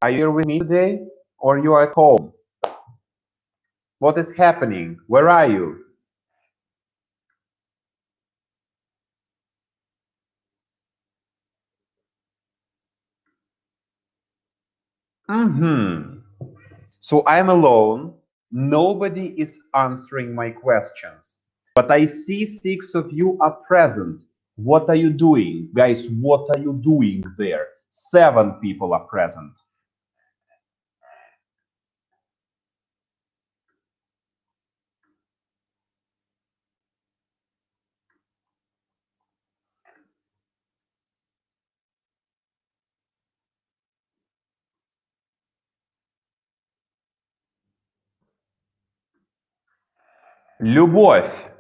Are you here with me today or you are at home? What is happening? Where are you? So I'm alone. Nobody is answering my questions. But I see 6 of you are present. What are you doing? Guys, what are you doing there? 7 people are present. Любовь.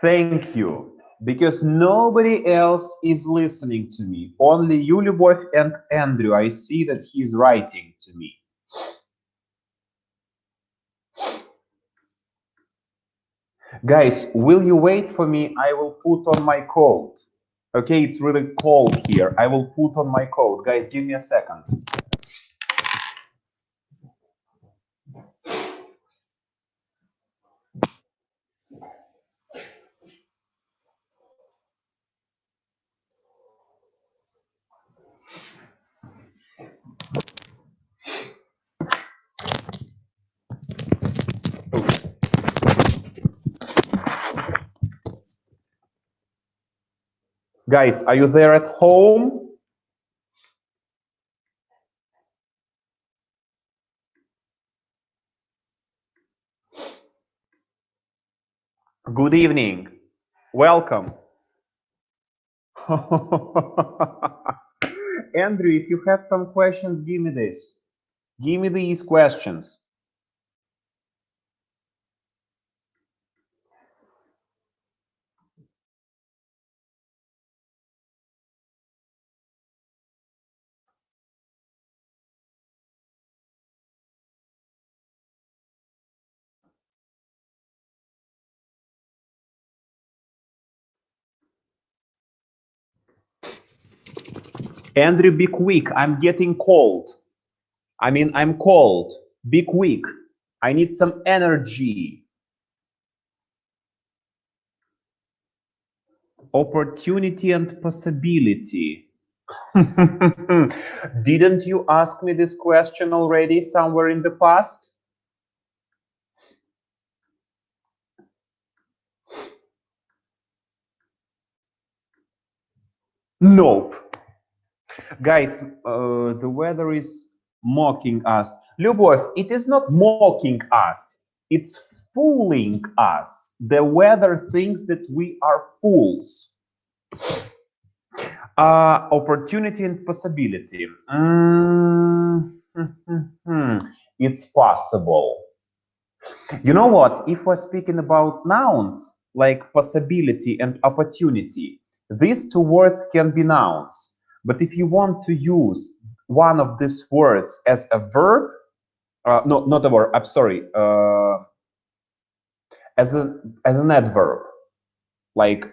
Thank you. Because nobody else is listening to me. Only you, Любовь, and Andrew. I see that he's writing to me. Guys, will you wait for me? I will put on my coat. Okay, it's really cold here. I will put on my coat. Guys, give me a second. Guys, are you there at home? Good evening. Welcome. Andrew, if you have some questions, give me this. Give me these questions. Andrew, be quick. I'm getting cold. I'm cold. Be quick. I need some energy. Opportunity and possibility. Didn't you ask me this question already somewhere in the past? Nope. Guys, the weather is mocking us. Любовь, it is not mocking us. It's fooling us. The weather thinks that we are fools. Opportunity and possibility. It's possible. You know what? If we're speaking about nouns like possibility and opportunity, these 2 words can be nouns. But if you want to use one of these words as a verb, no, not a verb, I'm sorry, as an adverb, like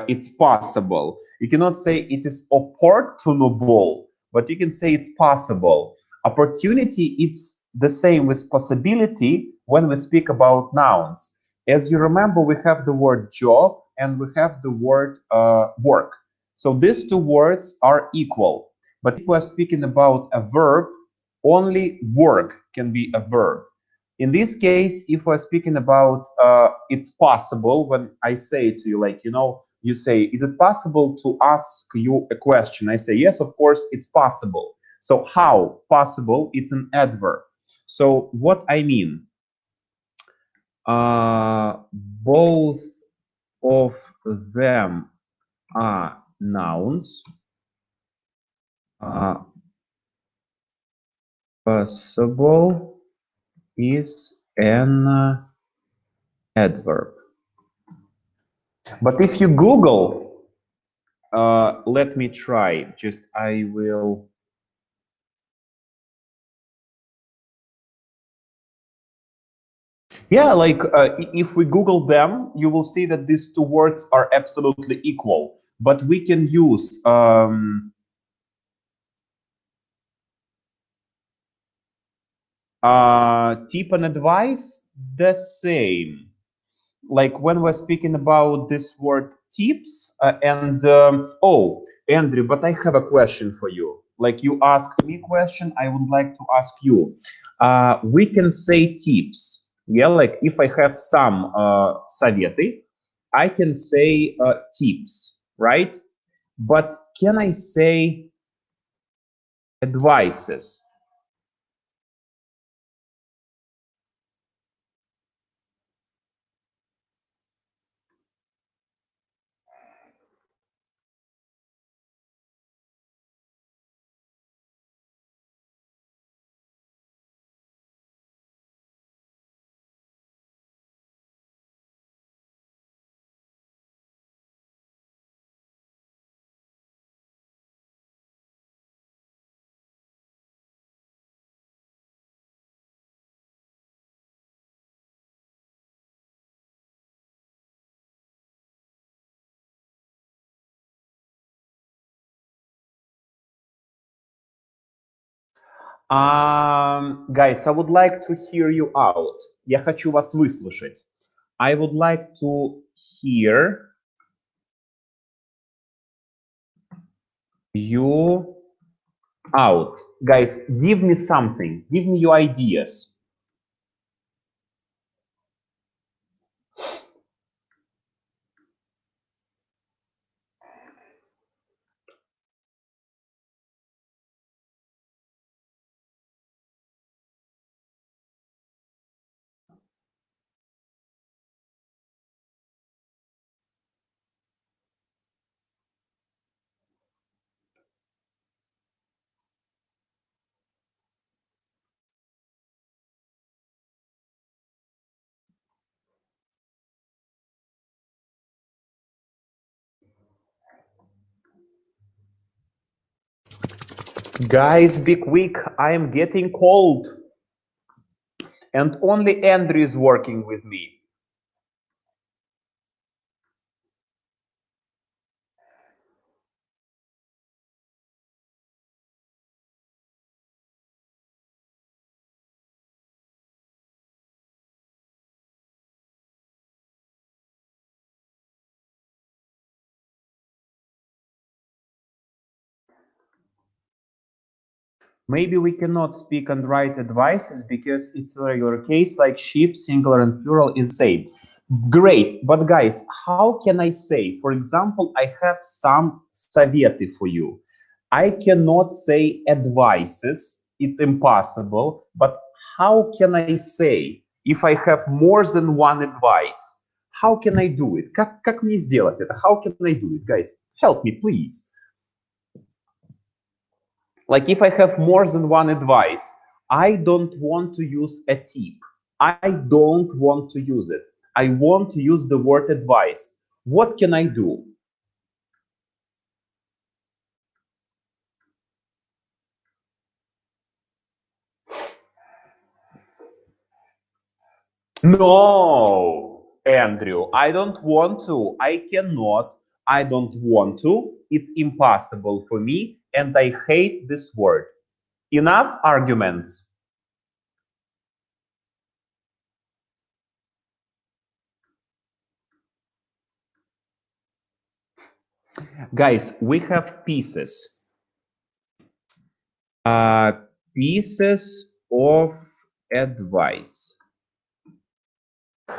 it's possible. You cannot say it is opportunable, but you can say it's possible. Opportunity, it's the same with possibility when we speak about nouns. As you remember, we have the word job and we have the word work. So these 2 words are equal. But if we're speaking about a verb, only work can be a verb. In this case, if we're speaking about it's possible, when I say to you, like, you say, is it possible to ask you a question? I say, yes, of course, it's possible. So how possible? It's an adverb. So what I mean, both of them are nouns. Possible is an adverb. But if you Google, let me try. I will. Yeah, like if we Google them, you will see that these 2 words are absolutely equal. But we can use Tip and advice, the same. Like when we're speaking about this word tips, and oh, Andrew, but I have a question for you. Like you asked me a question, I would like to ask you. We can say tips. Yeah, like if I have some советы, I can say tips, right? But can I say advices? Guys, I would like to hear you out. Я хочу вас выслушать. I would like to hear you out. Guys, give me something. Give me your ideas. Guys, be quick. I am getting cold. And only Andrew is working with me. Maybe we cannot speak and write advices because it's a regular case, like sheep, singular and plural is the same. Great, but guys, how can I say, for example, I have some советы for you. I cannot say advices, it's impossible, but how can I say if I have more than one advice? How can I do it? Как мне сделать это? How can I do it, guys? Help me, please. Like if I have more than one advice, I don't want to use a tip. I don't want to use it. I want to use the word advice. What can I do? No, Andrew, I don't want to. I cannot. I don't want to. It's impossible for me, and I hate this word. Enough arguments. Guys, we have pieces. Uh, Pieces of advice.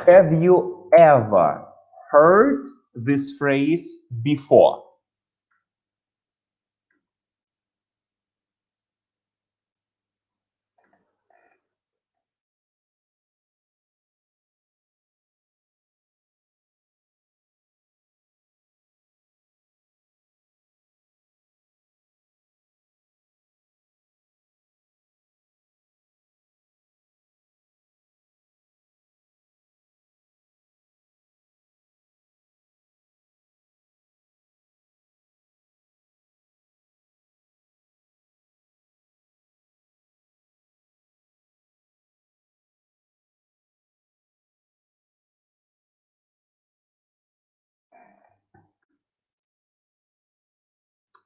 Have you ever heard this phrase before?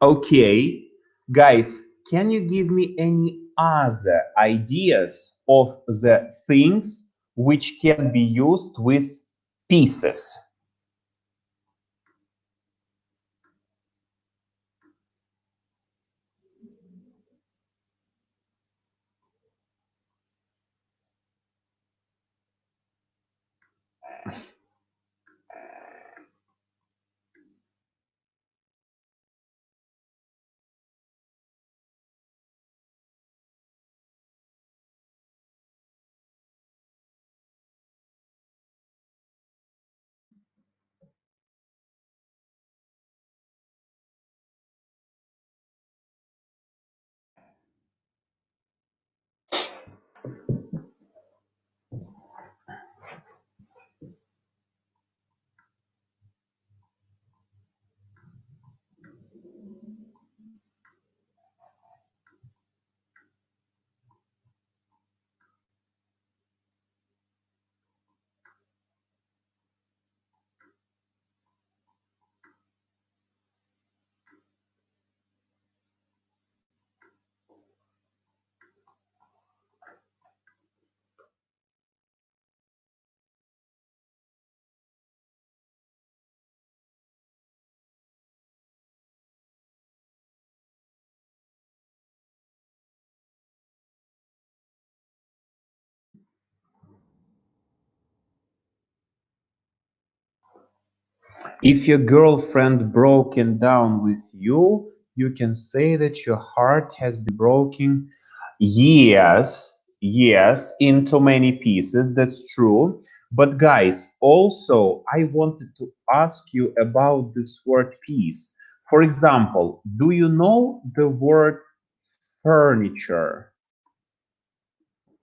Okay, guys, can you give me any other ideas of the things which can be used with pieces? If your girlfriend broken down with you, you can say that your heart has been broken. Yes, yes, into many pieces. That's true. But guys, also, I wanted to ask you about this word piece. For example, do you know the word furniture?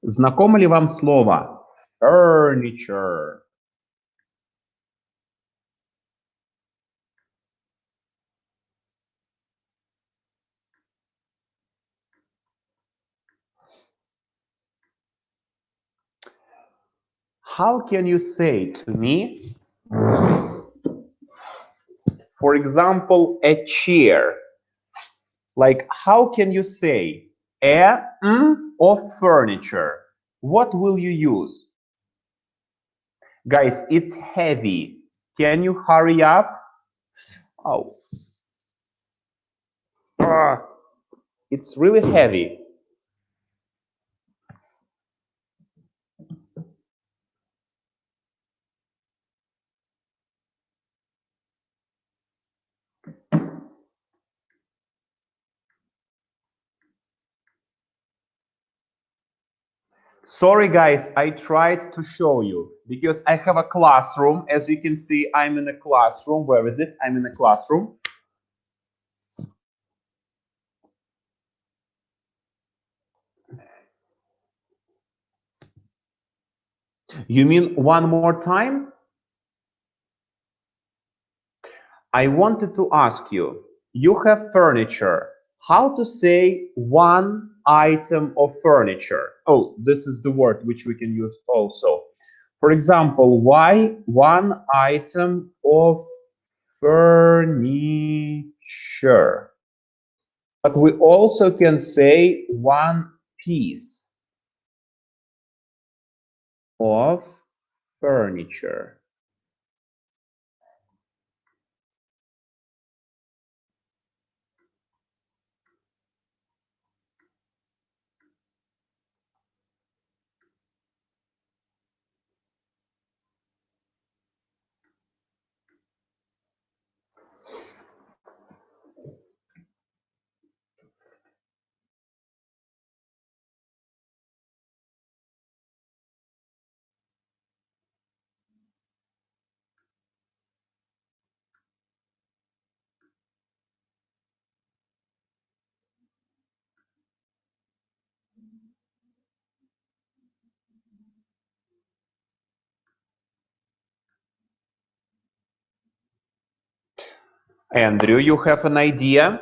Знакомо ли вам слово furniture? How can you say to me, for example, a chair? Like, how can you say a of furniture? What will you use? Guys, it's heavy. Can you hurry up? Oh, ah, it's really heavy. Sorry, guys, I tried to show you because I have a classroom. As you can see, I'm in a classroom. Where is it? I'm in a classroom. You mean one more time? I wanted to ask you, you have furniture. How to say one item of furniture? Oh, this is the word which we can use also. For example, why one item of furniture? But we also can say one piece of furniture. Andrew, you have an idea?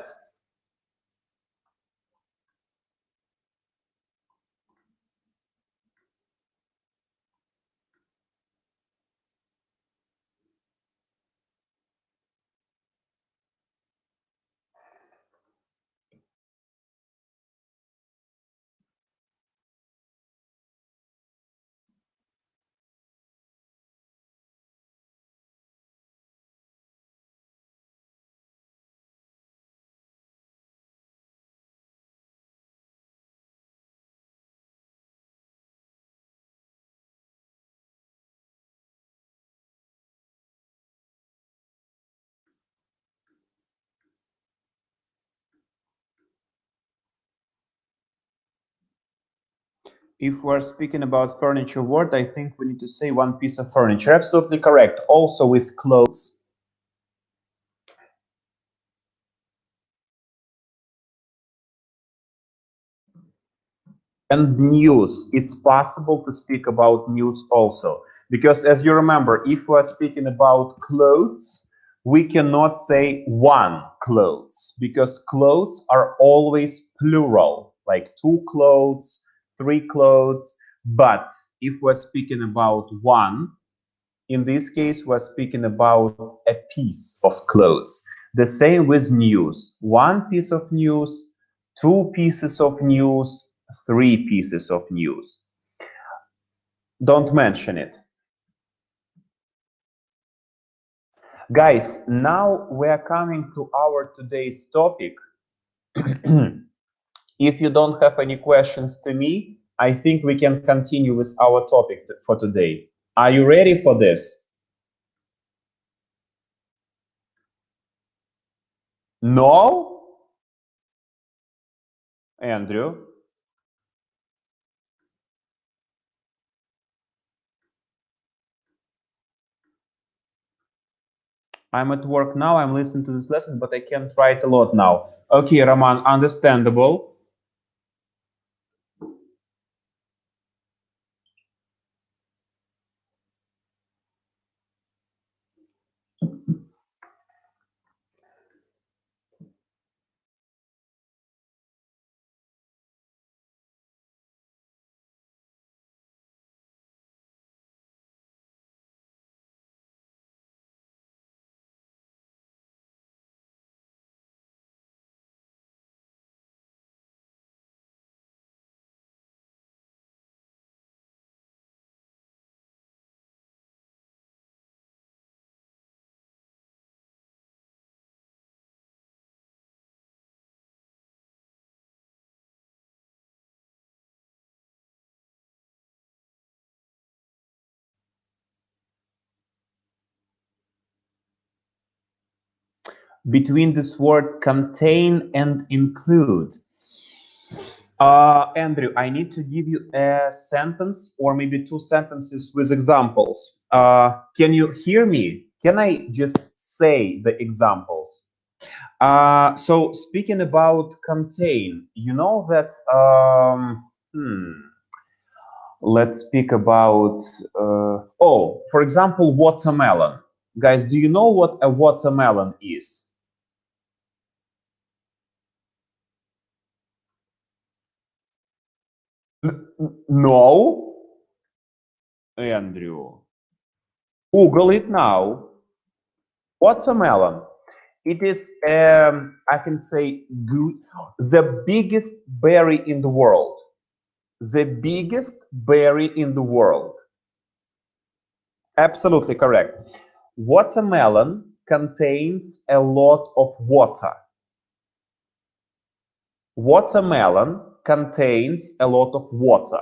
If we're speaking about furniture word, I think we need to say one piece of furniture. Absolutely correct. Also with clothes. And news. It's possible to speak about news also. Because as you remember, if we're speaking about clothes, we cannot say one clothes because clothes are always plural, like two clothes, three clothes. But if we're speaking about one, in this case, we're speaking about a piece of clothes. The same with news. One piece of news, two pieces of news, three pieces of news. Don't mention it. Guys, now we're coming to our today's topic. If you don't have any questions to me, I think we can continue with our topic for today. Are you ready for this? No? Andrew? I'm at work now. I'm listening to this lesson, but I can't write a lot now. Okay, Roman, understandable. Between this word contain and include. Andrew, I need to give you a sentence or maybe two sentences with examples. Can you hear me? Can I just say the examples? So speaking about contain, you know that let's speak about for example, watermelon. Guys, do you know what a watermelon is? No, Andrew. Google it now. Watermelon. It is, I can say, the biggest berry in the world. The biggest berry in the world. Absolutely correct. Watermelon contains a lot of water. Watermelon contains a lot of water.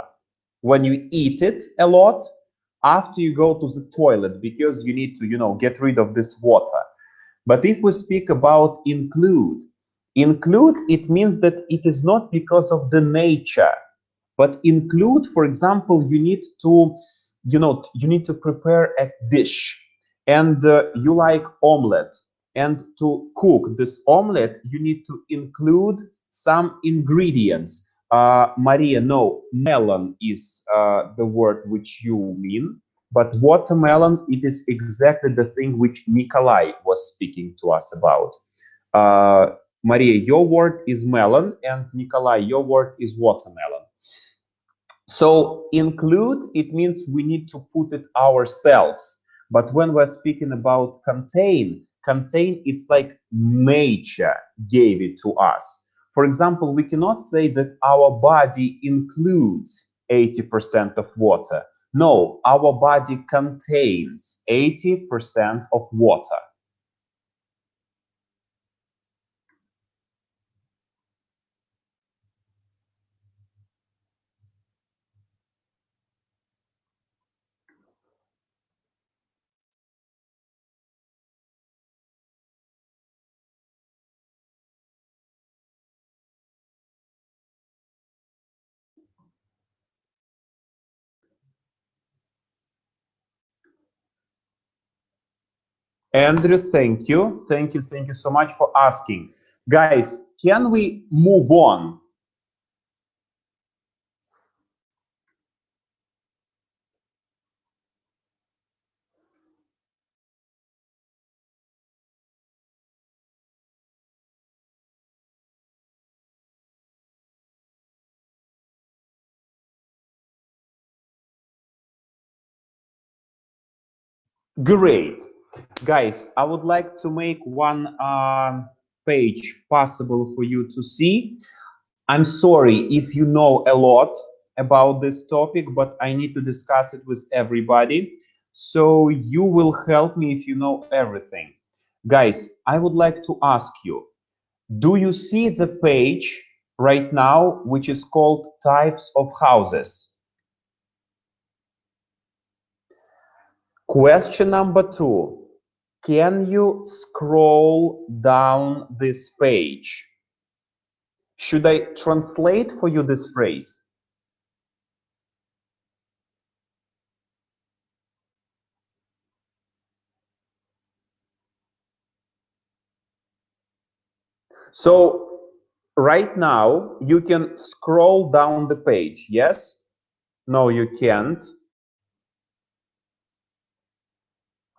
When you eat it a lot, after you go to the toilet, because you need to, get rid of this water. But if we speak about include, it means that it is not because of the nature, but include, for example, you need to prepare a dish and you like omelette. And to cook this omelette, you need to include some ingredients. Maria, no, melon is the word which you mean, but watermelon, it is exactly the thing which Nikolai was speaking to us about. Maria, your word is melon, and Nikolai, your word is watermelon. So include, it means we need to put it ourselves. But when we're speaking about contain, it's like nature gave it to us. For example, we cannot say that our body includes 80% of water. No, our body contains 80% of water. Andrew, thank you. Thank you so much for asking. Guys, can we move on? Great. Guys, I would like to make one page possible for you to see. I'm sorry if you know a lot about this topic, but I need to discuss it with everybody. So you will help me if you know everything. Guys, I would like to ask you, do you see the page right now, which is called types of houses? Question number two, can you scroll down this page? Should I translate for you this phrase? So right now you can scroll down the page, yes? No, you can't.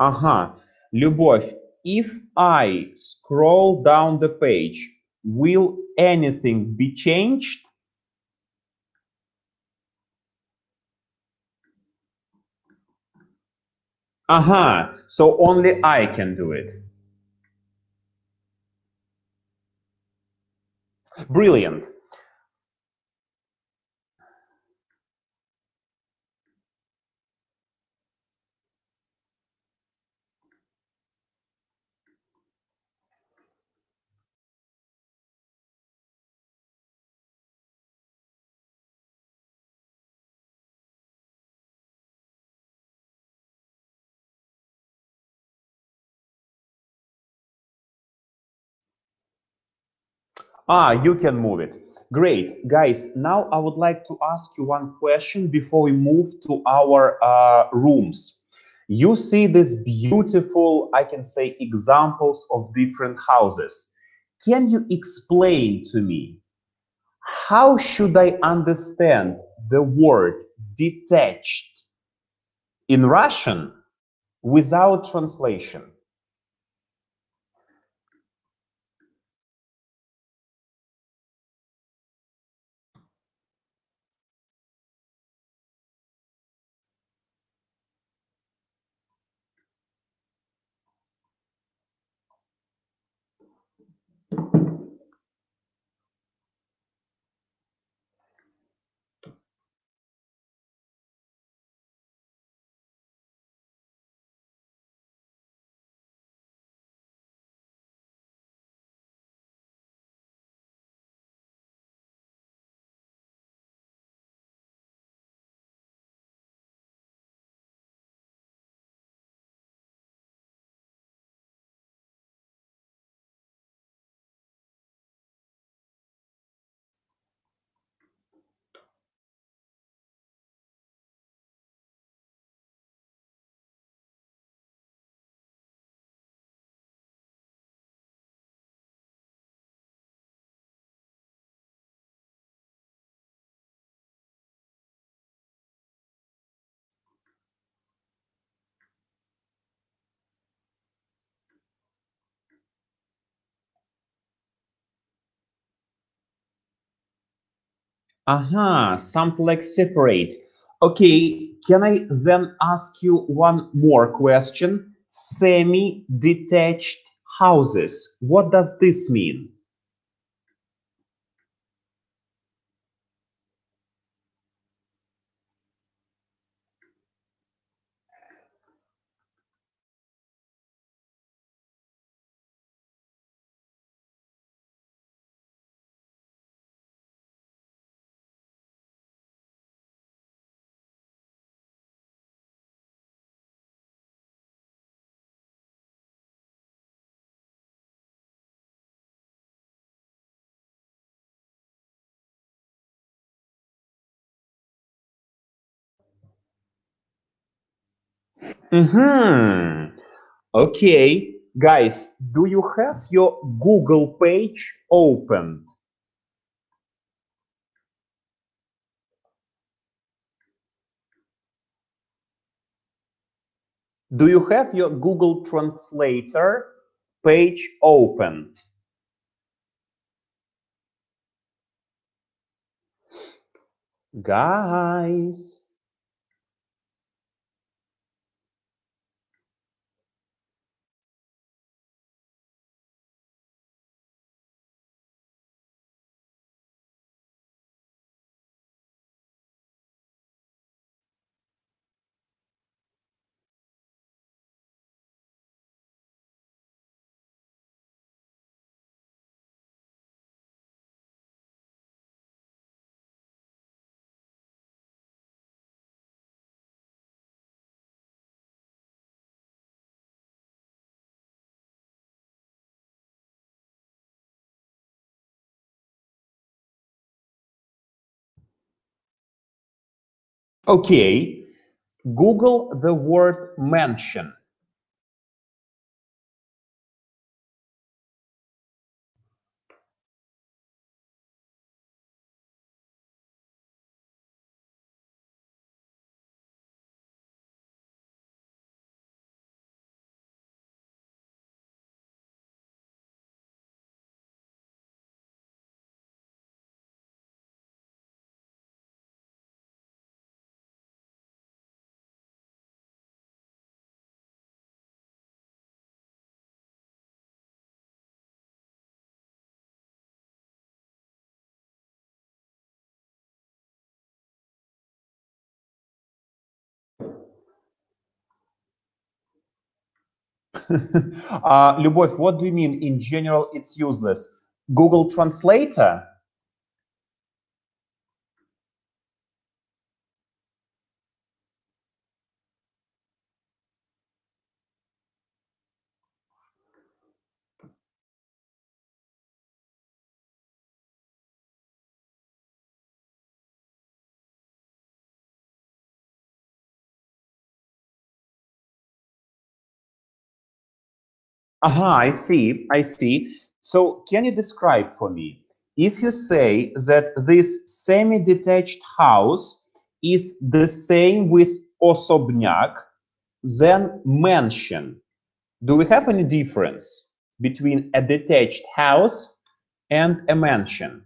Ага. Любовь, if I scroll down the page, will anything be changed? Aha, so only I can do it. Brilliant. Ah, you can move it. Great. Guys, now I would like to ask you one question before we move to our rooms. You see these beautiful, I can say, examples of different houses. Can you explain to me how should I understand the word detached in Russian without translation? Aha, something like separate. Okay, can I then ask you one more question? Semi-detached houses. What does this mean? Mm-hmm. Okay, guys, do you have your Google page opened? Do you have your Google Translator page opened? Guys. Okay, Google the word mention. Любовь, what do you mean in general it's useless? Google Translator? Aha, I see, I see. So can you describe for me? If you say that this semi-detached house is the same with osobniak, then mansion. Do we have any difference between a detached house and a mansion?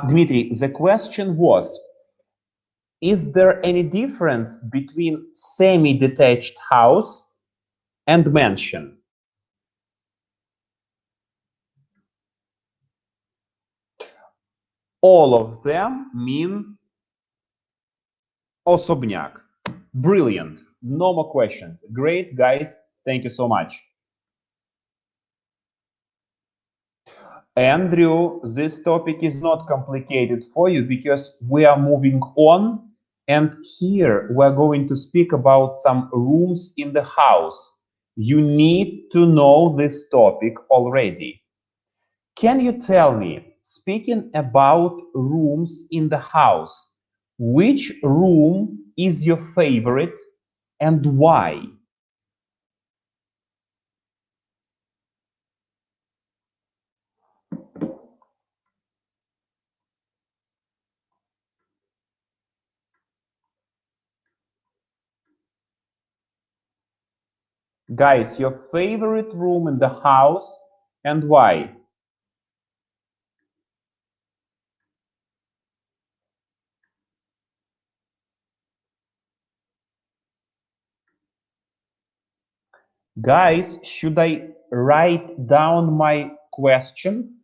Dmitry, the question was, is there any difference between semi-detached house and mansion? All of them mean osobniak. Brilliant. No more questions. Great, guys. Thank you so much. Andrew, this topic is not complicated for you because we are moving on. And here we're going to speak about some rooms in the house. You need to know this topic already. Can you tell me, speaking about rooms in the house, which room is your favorite and why? Guys, your favorite room in the house and why? Guys, should I write down my question?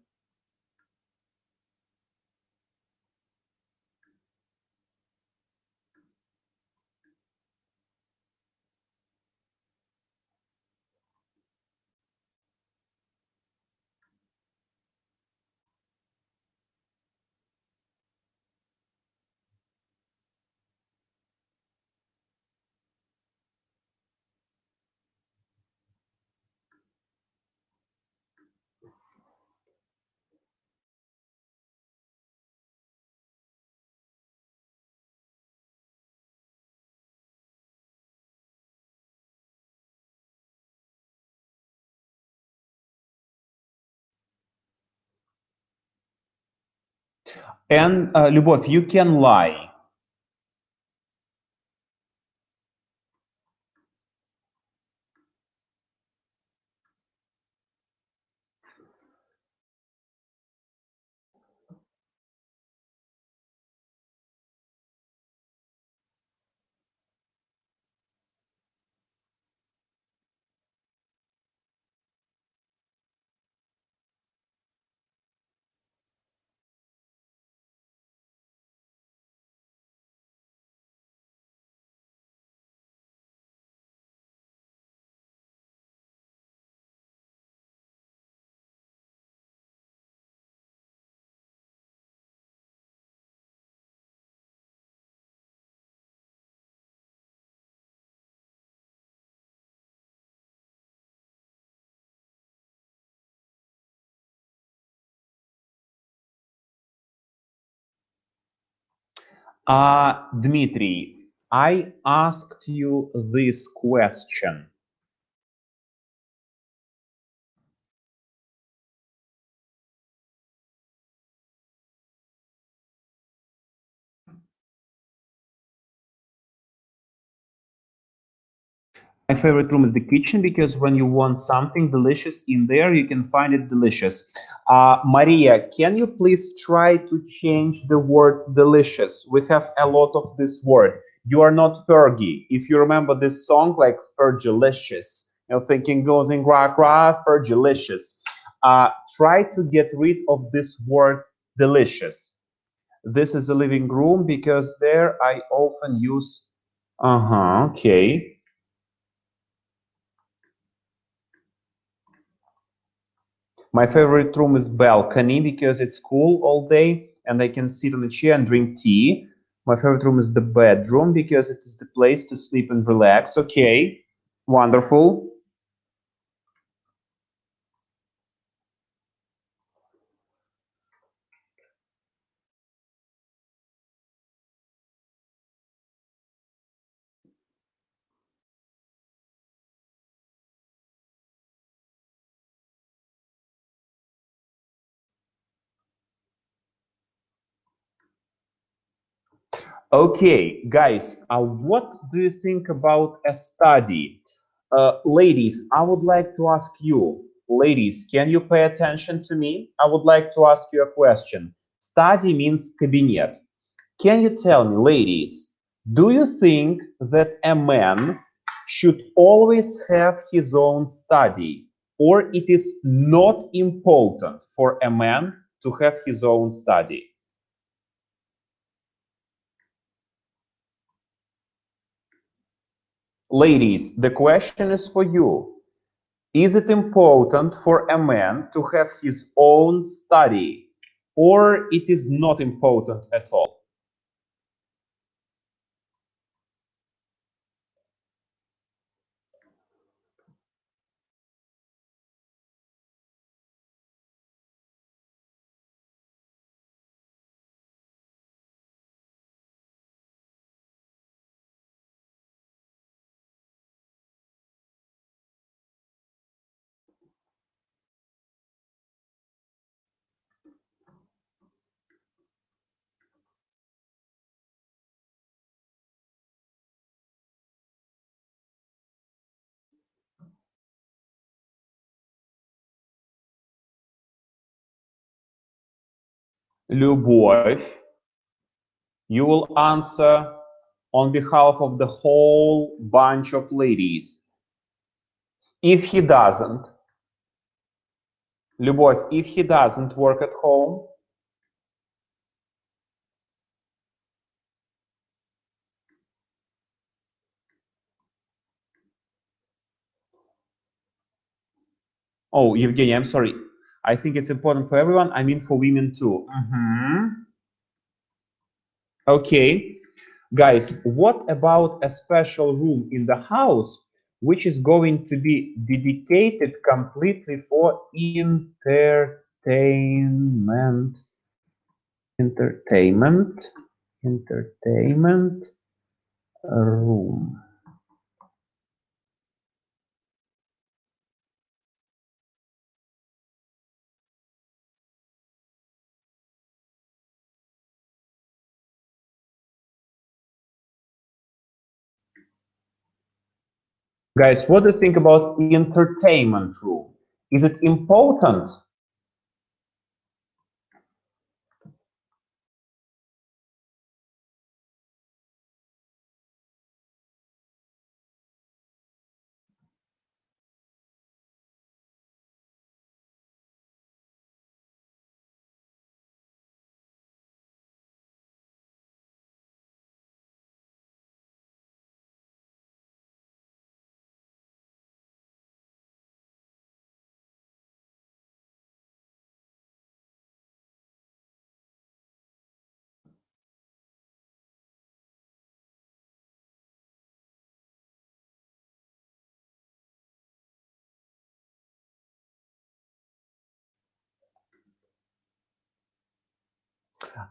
And Любовь, you can lie. Dmitry, I asked you this question. My favorite room is the kitchen because when you want something delicious in there, you can find it delicious. Maria, can you please try to change the word delicious? We have a lot of this word. You are not Fergie. If you remember this song, like Fergalicious, thinking goes in gra gra, Fergalicious. Try to get rid of this word delicious. This is a living room because there I often use. Okay. My favorite room is balcony because it's cool all day and I can sit on a chair and drink tea. My favorite room is the bedroom because it is the place to sleep and relax. Okay, wonderful. Okay, guys, what do you think about a study? Ladies, I would like to ask you, ladies, can you pay attention to me? I would like to ask you a question. Study means cabinet. Can you tell me, ladies, do you think that a man should always have his own study, or it is not important for a man to have his own study? Ladies, the question is for you. Is it important for a man to have his own study, or it is not important at all? Любовь. You will answer on behalf of the whole bunch of ladies. If he doesn't, Любовь, if he doesn't work at home, oh, Evgeny, I'm sorry. I think it's important for everyone. I mean for women too. Okay. Guys, what about a special room in the house which is going to be dedicated completely for entertainment? Entertainment room. Guys, what do you think about entertainment room? Is it important?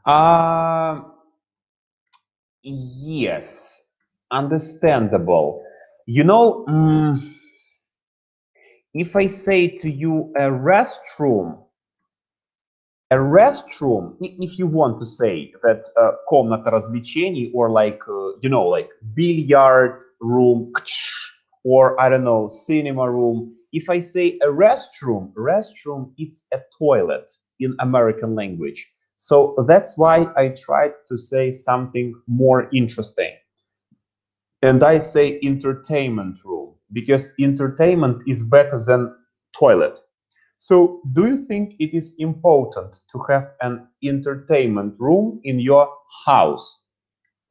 Uh, yes, understandable. You know, if I say to you if you want to say that комната развлечений or like, like billiard room or I don't know, cinema room. If I say a restroom, it's a toilet in American language. So that's why I tried to say something more interesting. And I say entertainment room because entertainment is better than toilet. So, do you think it is important to have an entertainment room in your house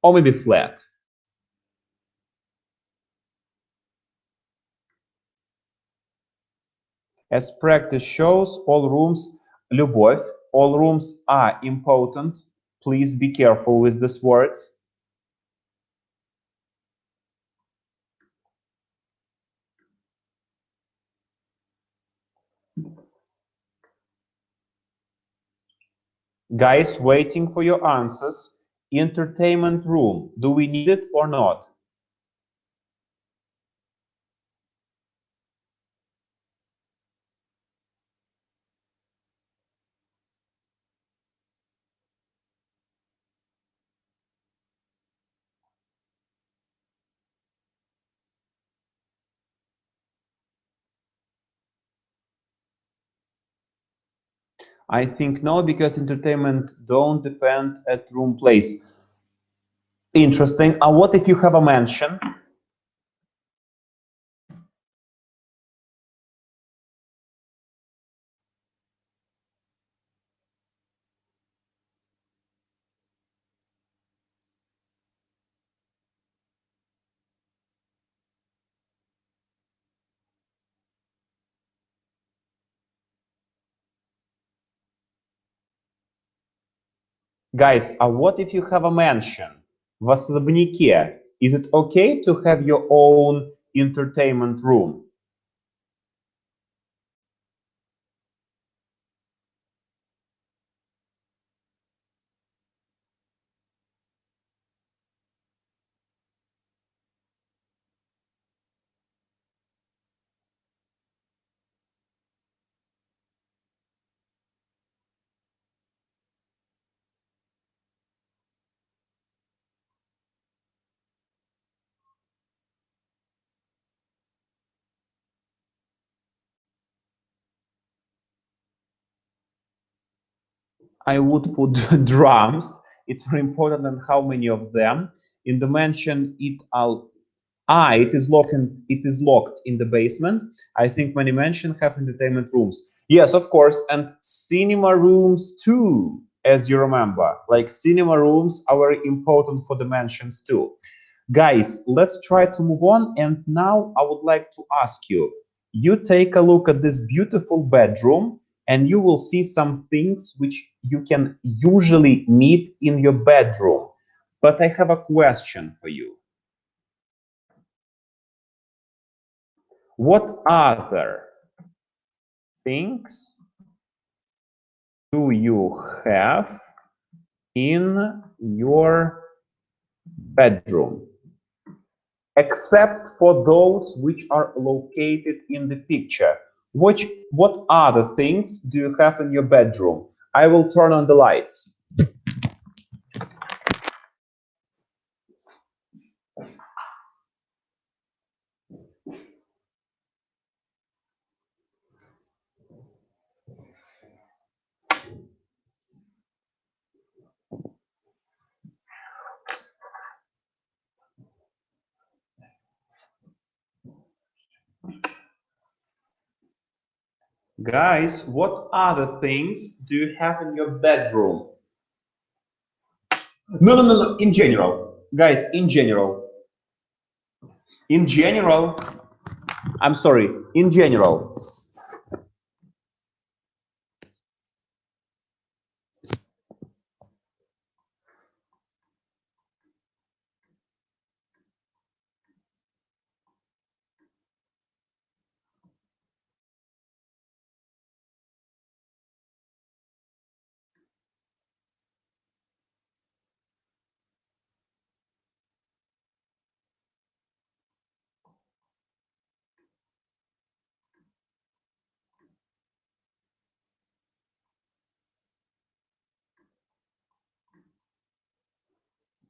or maybe flat? As practice shows, Любовь, all rooms are important. Please be careful with these words. Guys, waiting for your answers. Entertainment room, do we need it or not? I think no, because entertainment don't depend at room place. Interesting. What if you have a mansion? Guys, what if you have a mansion? В особняке. Is it okay to have your own entertainment room? I would put drums. It's very important and how many of them. In the mention it all it is locked in the basement. I think many mention have entertainment rooms. Yes, of course, and cinema rooms too, as you remember. Like cinema rooms are very important for the mansions too. Guys, let's try to move on. And now I would like to ask you, you take a look at this beautiful bedroom and you will see some things which you can usually meet in your bedroom. But I have a question for you. What other things do you have in your bedroom, except for those which are located in the picture? What other things do you have in your bedroom? I will turn on the lights. Guys, what other things do you have in your bedroom? No, no, no, no, in general. Guys, in general. In general, I'm sorry, in general.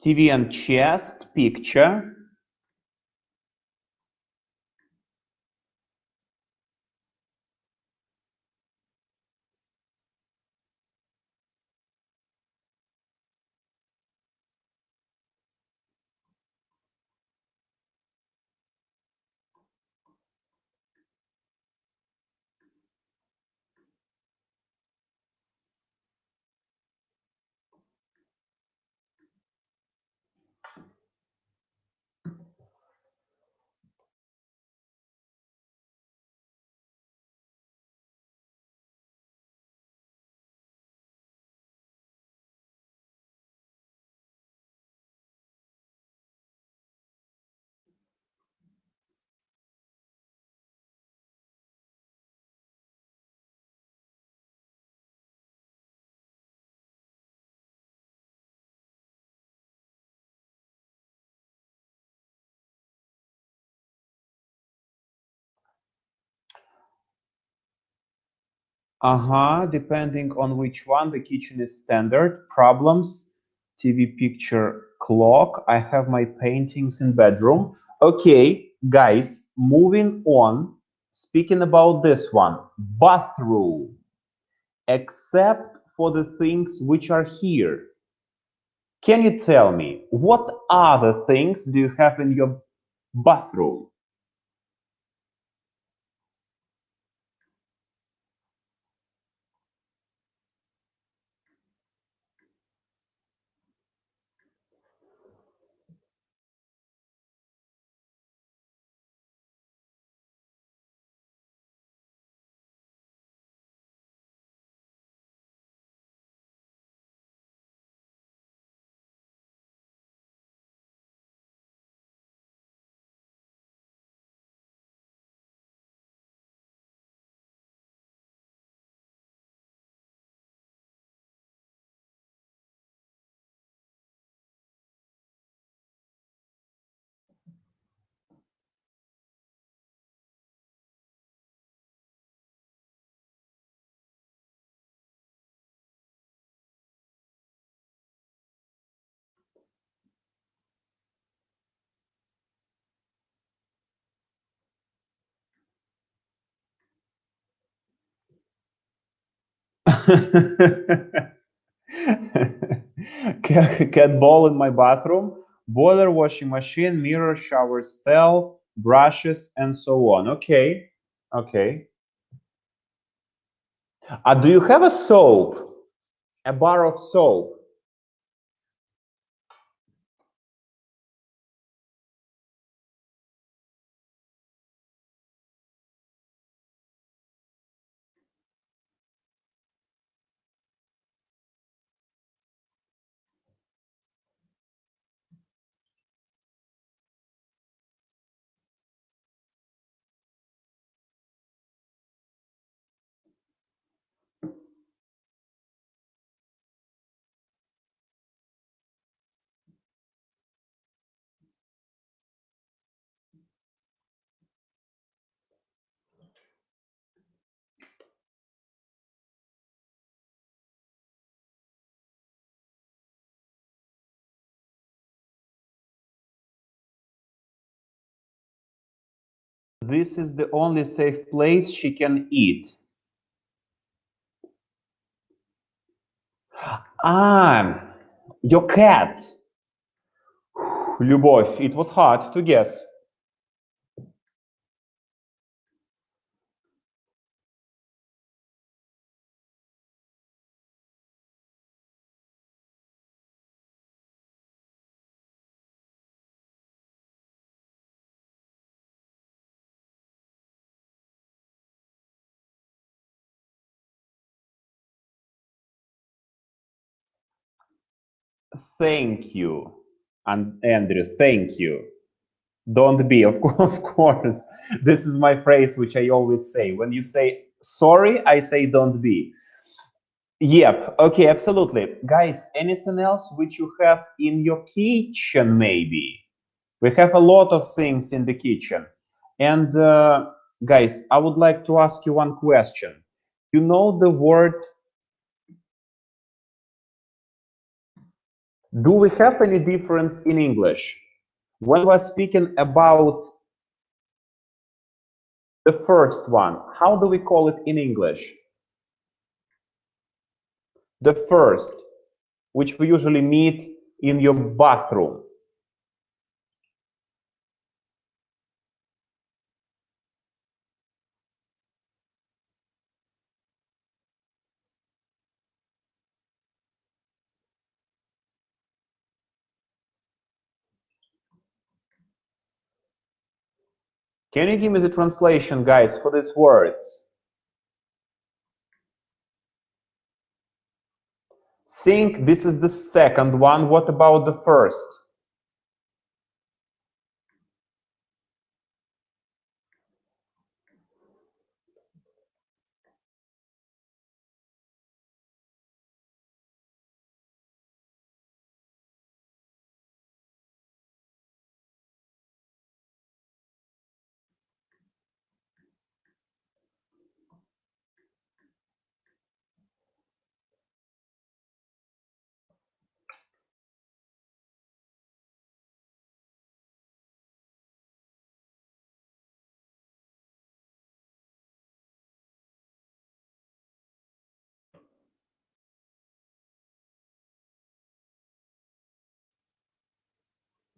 TV and chest picture. Depending on which one, the kitchen is standard. Problems, TV picture, clock. I have my paintings in bedroom. Okay, guys, moving on. Speaking about this one, bathroom, except for the things which are here. Can you tell me what other things do you have in your bathroom? Cat ball in my bathroom, boiler, washing machine, mirror, shower stall, brushes, and so on. Okay, okay. Do you have a soap? A bar of soap? This is the only safe place she can eat. Ah, your cat. Любовь, it was hard to guess. Thank you. And Andrew, thank you. Don't be, of course. This is my phrase, which I always say. When you say sorry, I say don't be. Yep. Okay, absolutely. Guys, anything else which you have in your kitchen, maybe? We have a lot of things in the kitchen. And guys, I would like to ask you one question. You know the word, do we have any difference in English? When we're speaking about the first one, how do we call it in English? The first, which we usually meet in your bathroom. Can you give me the translation, guys, for these words? Think this is the second one. What about the first?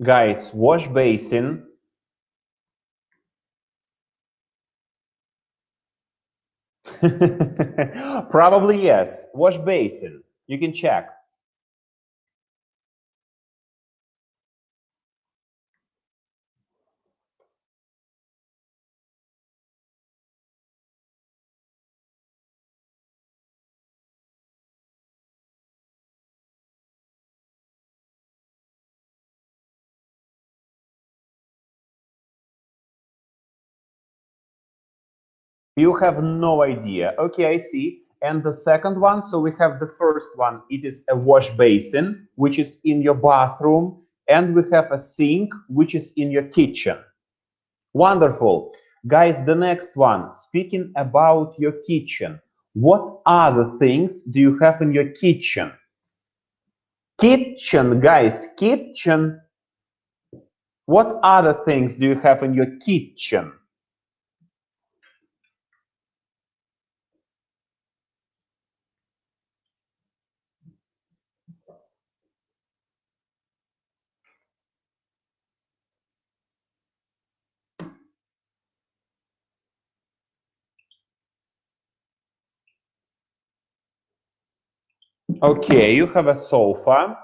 Guys, wash basin. Probably yes. Wash basin. You can check. You have no idea. Okay, I see. And the second one, so we have the first one, it is a wash basin, which is in your bathroom, and we have a sink, which is in your kitchen. Wonderful. Guys, the next one, speaking about your kitchen, what other things do you have in your kitchen? Kitchen, guys, kitchen. What other things do you have in your kitchen? Okay, you have a sofa.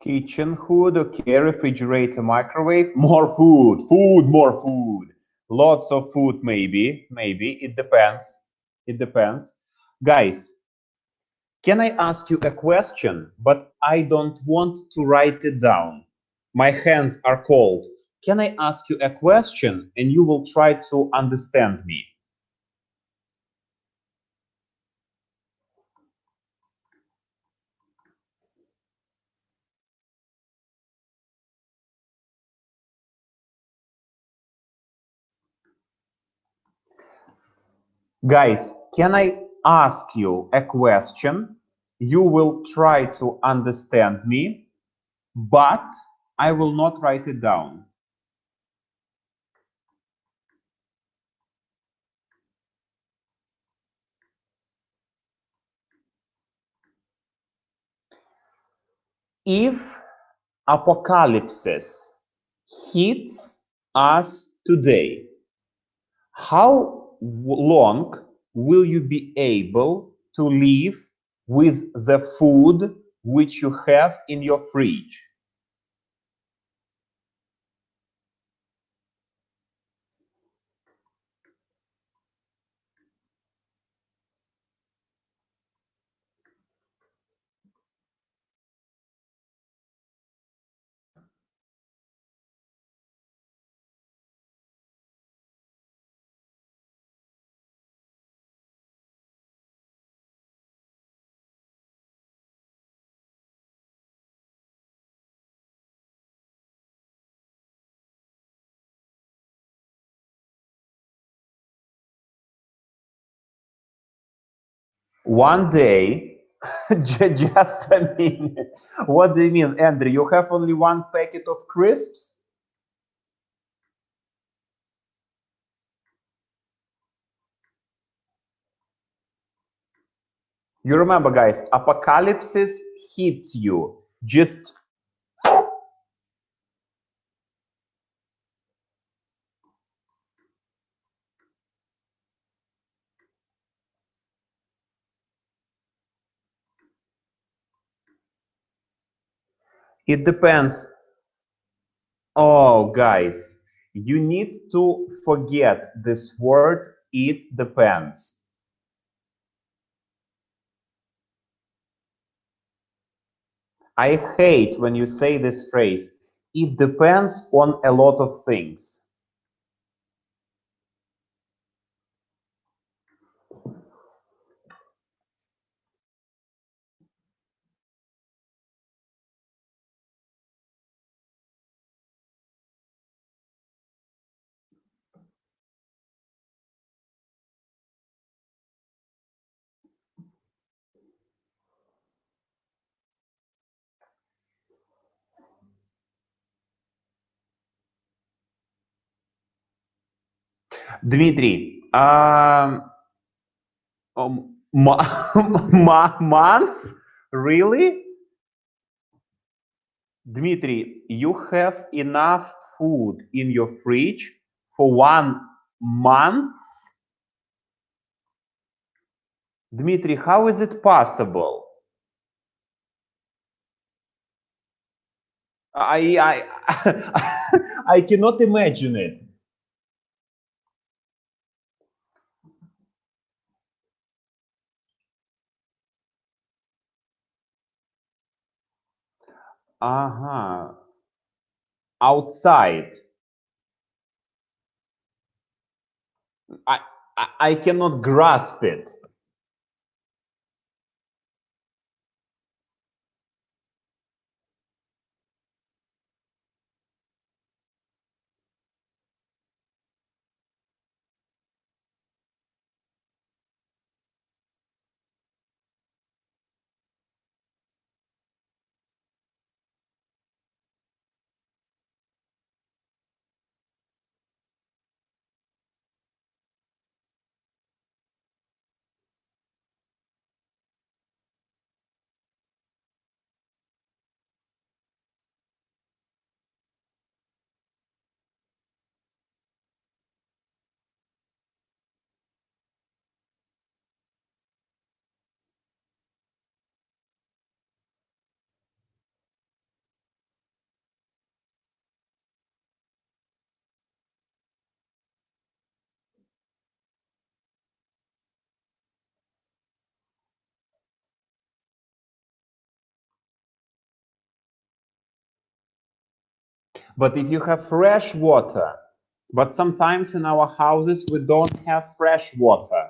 Kitchen hood, okay, refrigerator, microwave, more food, more food. Lots of food, maybe, it depends. It depends. Guys, can I ask you a question, but I don't want to write it down? My hands are cold. Can I ask you a question and you will try to understand me? Guys, can I ask you a question? You will try to understand me, but I will not write it down. If apocalypse hits us today, how long will you be able to live with the food which you have in your fridge? One day, just a minute. What do you mean, Andrew? You have only one packet of crisps? You remember, guys, apocalypse hits you. Just it depends. Oh, guys, you need to forget this word, it depends. I hate when you say this phrase. It depends on a lot of things. Dmitry, months? Really? Dmitry, you have enough food in your fridge for 1 month? Dmitry, how is it possible? I I cannot imagine it. Outside. I, I cannot grasp it. But if you have fresh water, but sometimes in our houses we don't have fresh water.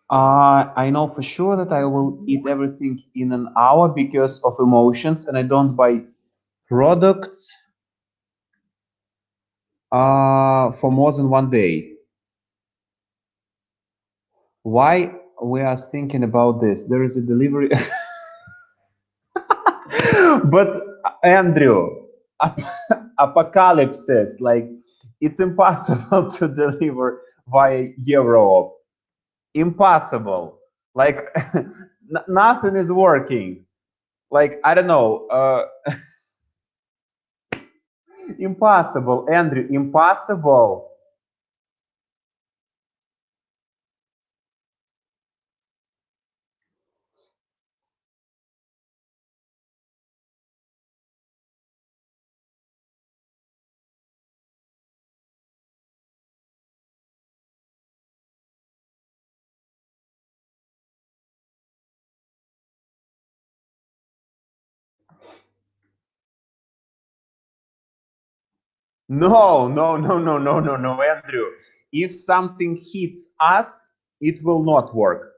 I know for sure that I will eat everything in an hour because of emotions, and I don't buy products for more than one day. Why we are thinking about this? There is a delivery, but Andrew, apocalypse, like it's impossible to deliver via Europe. Impossible. Like nothing is working. Like I don't know. Impossible, Andrew. Impossible. No, no, no, no, no, no, no, Andrew. If something hits us, it will not work.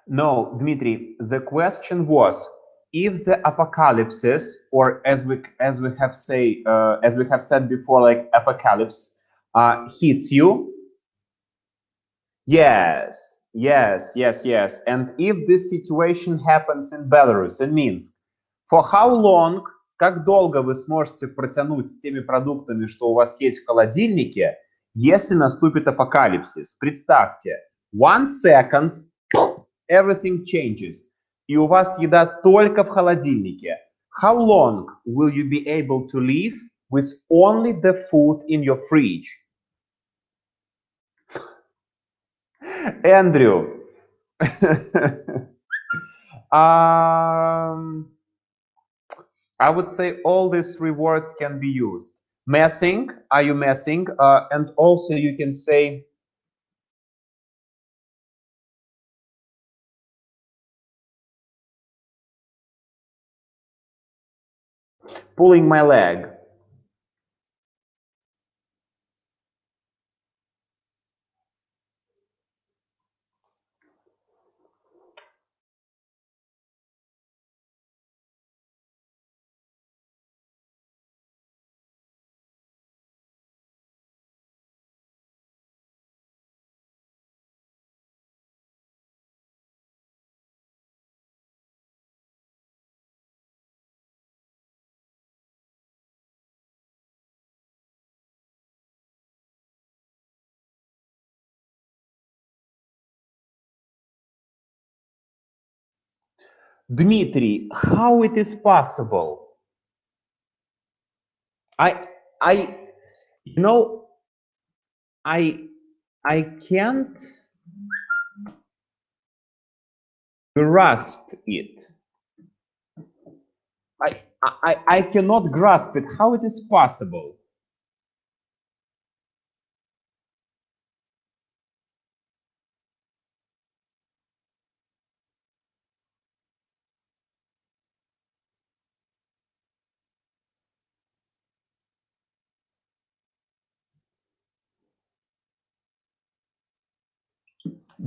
No, Dmitry, the question was if the apocalypse, or as we have said before, like apocalypse, hits you. Yes, yes, yes, yes. And if this situation happens in Belarus, in Minsk, for how long, как долго вы сможете протянуть с теми продуктами, что у вас есть в холодильнике, если наступит апокалипсис? Представьте, 1 second, everything changes, и у вас еда только в холодильнике. How long will you be able to live with only the food in your fridge? Andrew. I would say all these three words can be used. Messing, are you messing? And also you can say pulling my leg. Dmitry, how it is possible? I, I, you know, I can't grasp it. I cannot grasp it. How it is possible?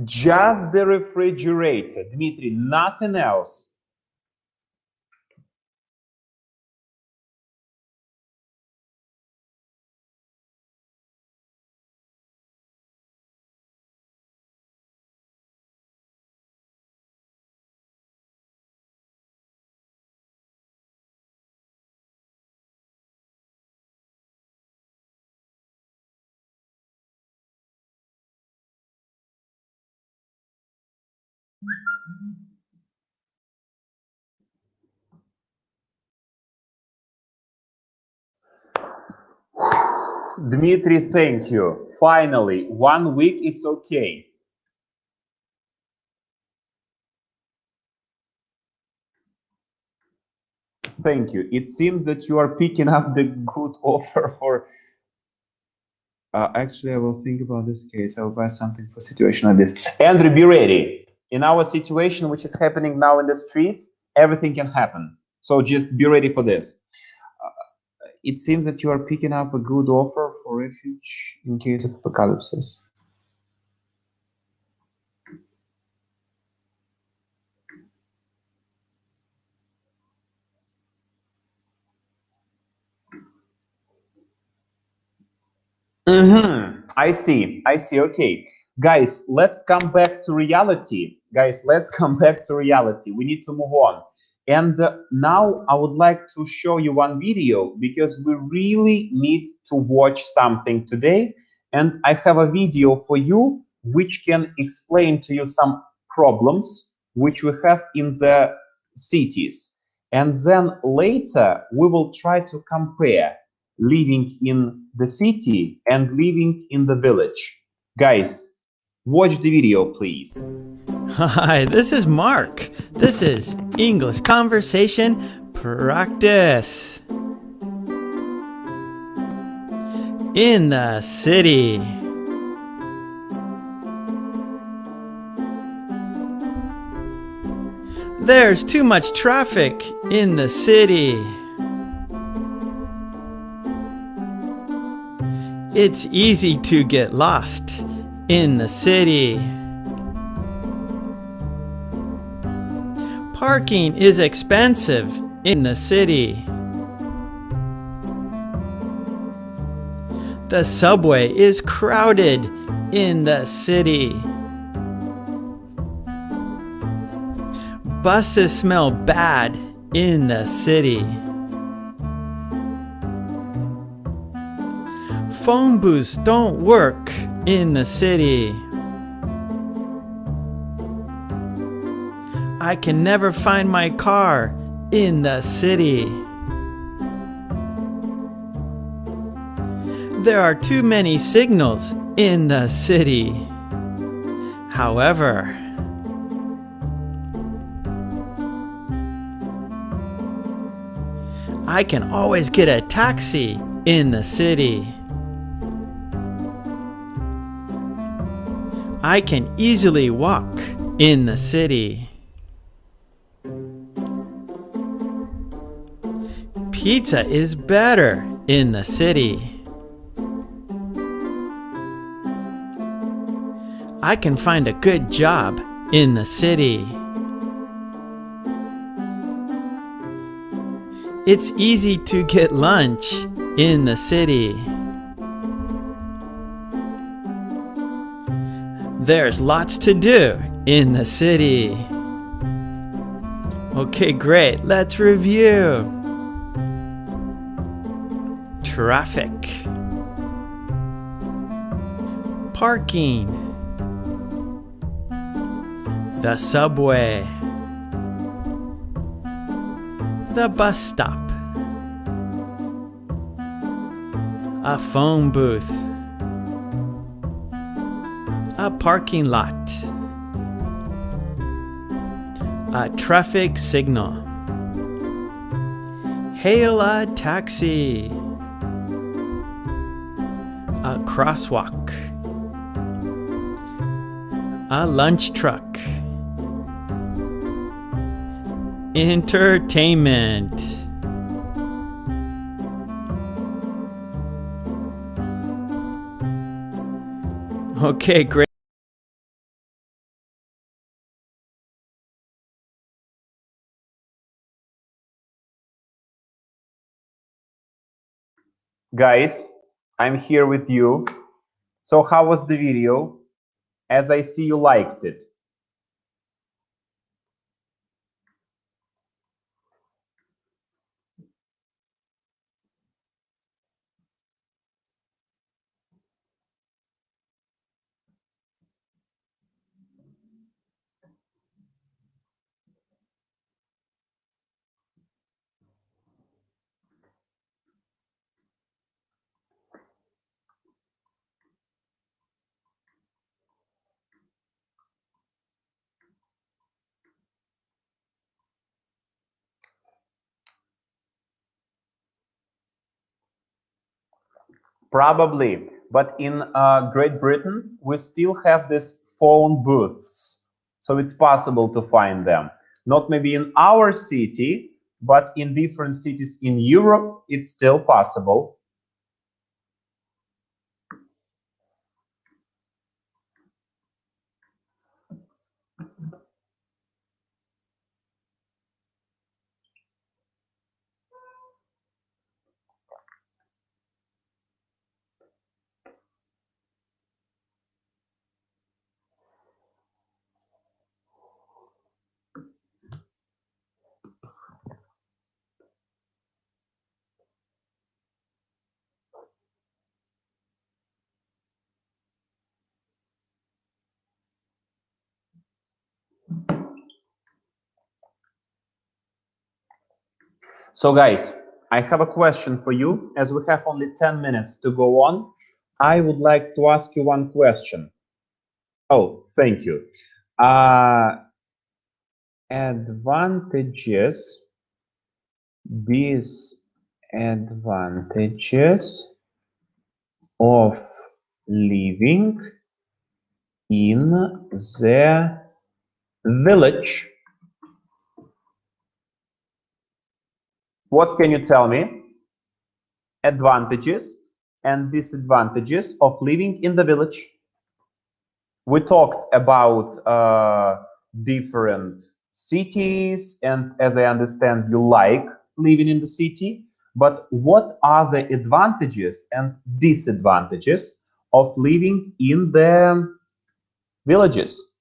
Just the refrigerator, Dmitry, nothing else. Dmitry, thank you. Finally, 1 week, it's okay. Thank you. It seems that you are picking up the good offer for. Actually, I will think about this case. I will buy something for a situation like this. Andrew, be ready. In our situation, which is happening now in the streets, everything can happen. So just be ready for this. It seems that you are picking up a good offer for refuge in case of apocalypse. I see. I see. Okay. Guys, let's come back to reality. Guys, let's come back to reality. We need to move on. And now I would like to show you one video because we really need to watch something today. And I have a video for you which can explain to you some problems which we have in the cities. And then later we will try to compare living in the city and living in the village. Guys, watch the video, please. Hi, this is Mark. This is English Conversation Practice. In the city. There's too much traffic in the city. It's easy to get lost in the city. Parking is expensive in the city. The subway is crowded in the city. Buses smell bad in the city. Phone booths don't work in the city. I can never find my car in the city. There are too many signals in the city. However, I can always get a taxi in the city. I can easily walk in the city. Pizza is better in the city. I can find a good job in the city. It's easy to get lunch in the city. There's lots to do in the city. Okay, great. Let's review. Traffic. Parking. The subway. The bus stop. A phone booth. A parking lot. A traffic signal. Hail a taxi. A crosswalk. A lunch truck. Entertainment. Okay, great. Guys, I'm here with you. So how was the video? As I see you liked it. Probably, but in Great Britain, we still have these phone booths, so it's possible to find them. Not maybe in our city, but in different cities in Europe, it's still possible. So guys, I have a question for you. As we have only 10 minutes to go on, I would like to ask you one question. Oh, thank you. Uh, Advantages, disadvantages of living in the village. What can you tell me? Advantages and disadvantages of living in the village. We talked about different cities, and as I understand, you like living in the city. But what are the advantages and disadvantages of living in the villages?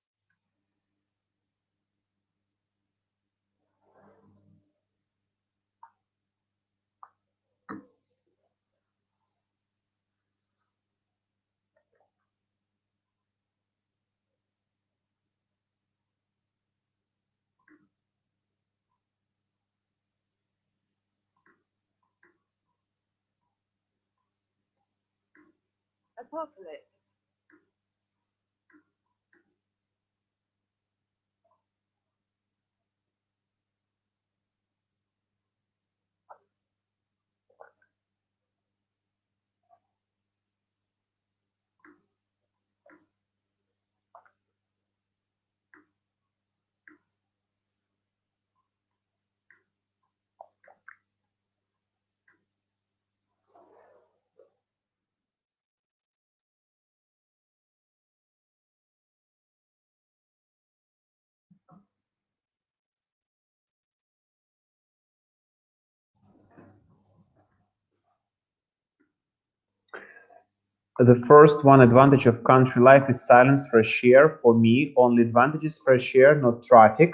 The first one advantage of country life is silence, fresh air. For me, only advantages fresh air, not traffic.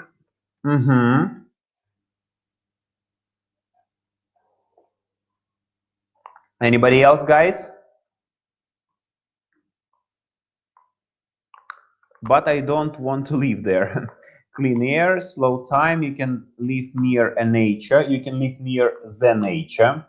Mm-hmm. Anybody else, guys? But I don't want to live there. Clean air, slow time. You can live near a nature. You can live near the nature.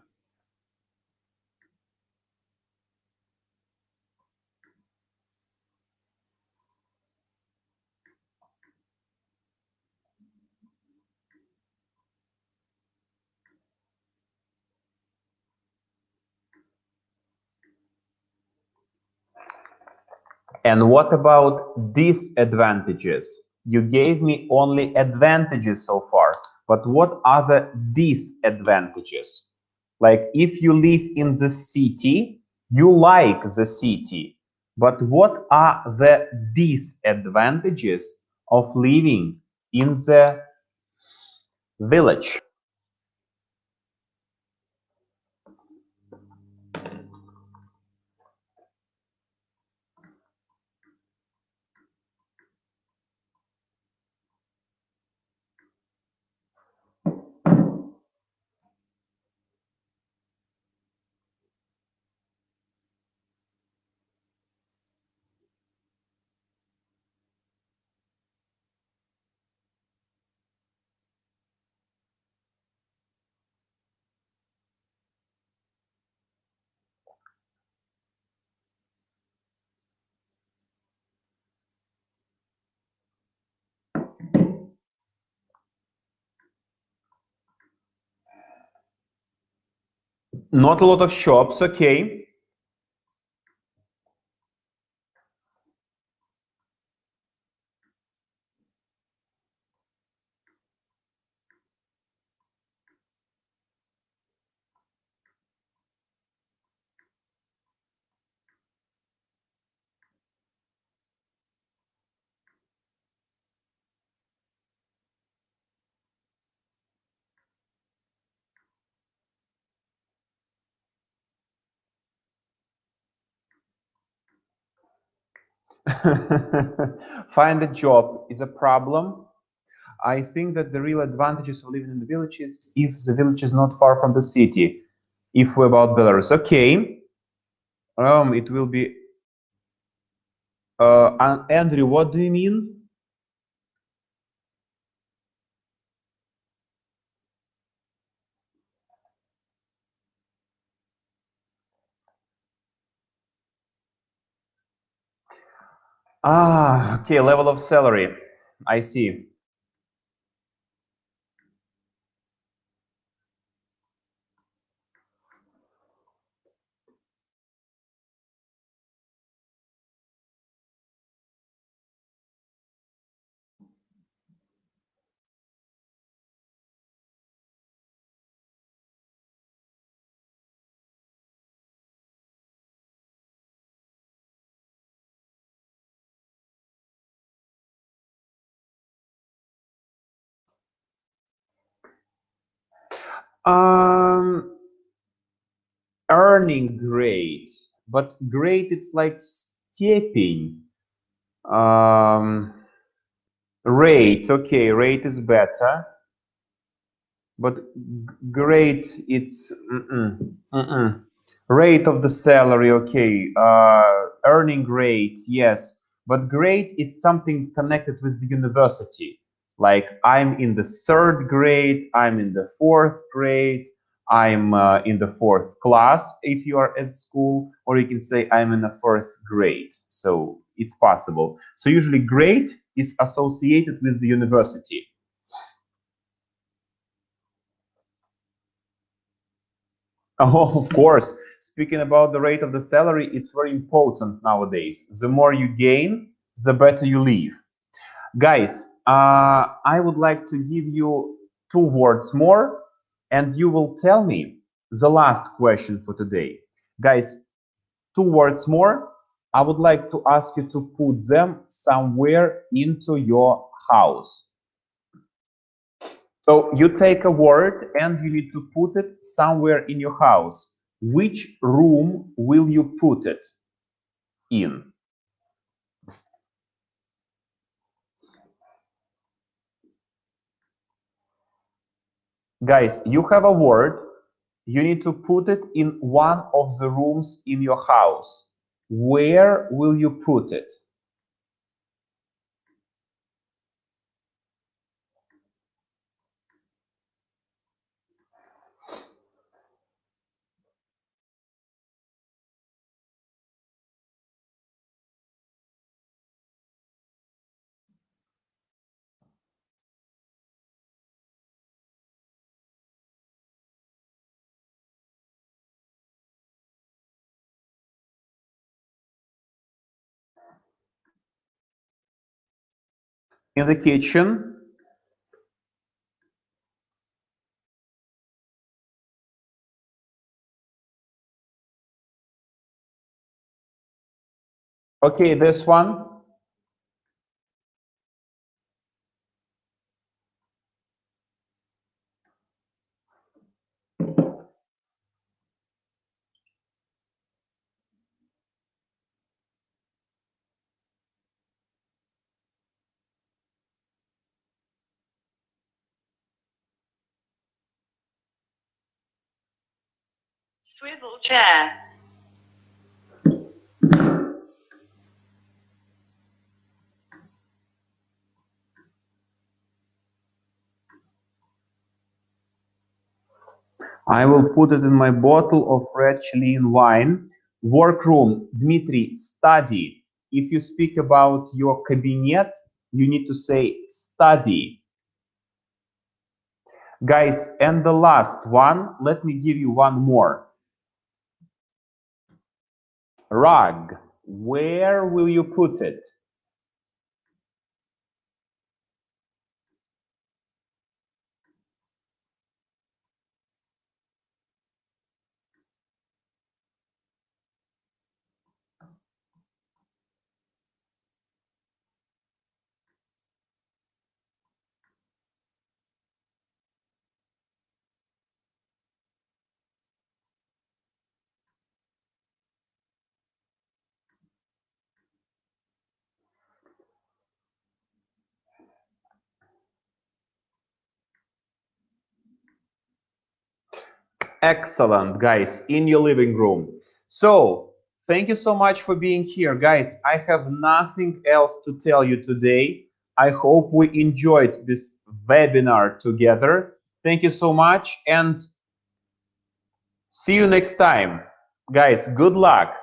And what about disadvantages? You gave me only advantages so far, but what are the disadvantages? Like if you live in the city, you like the city, but what are the disadvantages of living in the village? Not a lot of shops, okay. Find a job is a problem. I think that the real advantages of living in the village is if the village is not far from the city. If we're about Belarus, okay. It will be. Andrew, what do you mean? Okay, level of salary. I see. Um, Earning grade, but grade it's like степень. Rate, okay, rate is better. But grade, it's rate of the salary, okay. Earning rate, yes. But grade, it's something connected with the university. Like I'm in the third grade, I'm in the fourth grade, I'm in the fourth class if you are at school, or you can say I'm in the first grade. So it's possible. So usually grade is associated with the university. Oh, of course. Speaking about the rate of the salary, it's very important nowadays. The more you gain, the better you live. Guys, I would like to give you 2 words more, and you will tell me the last question for today. Guys, 2 words more. I would like to ask you to put them somewhere into your house. So you take a word and you need to put it somewhere in your house. Which room will you put it in? Guys, you have a word. You need to put it in one of the rooms in your house. Where will you put it? In the kitchen? Okay, this one. Swivel chair. I will put it in my bottle of red Chilean wine. Workroom, Dmitry, study. If you speak about your cabinet, you need to say study. Guys, and the last one, let me give you one more. Rug. Where will you put it? Excellent, guys, in your living room. So, thank you so much for being here, guys. I have nothing else to tell you today. I hope we enjoyed this webinar together. Thank you so much and see you next time. Guys, good luck.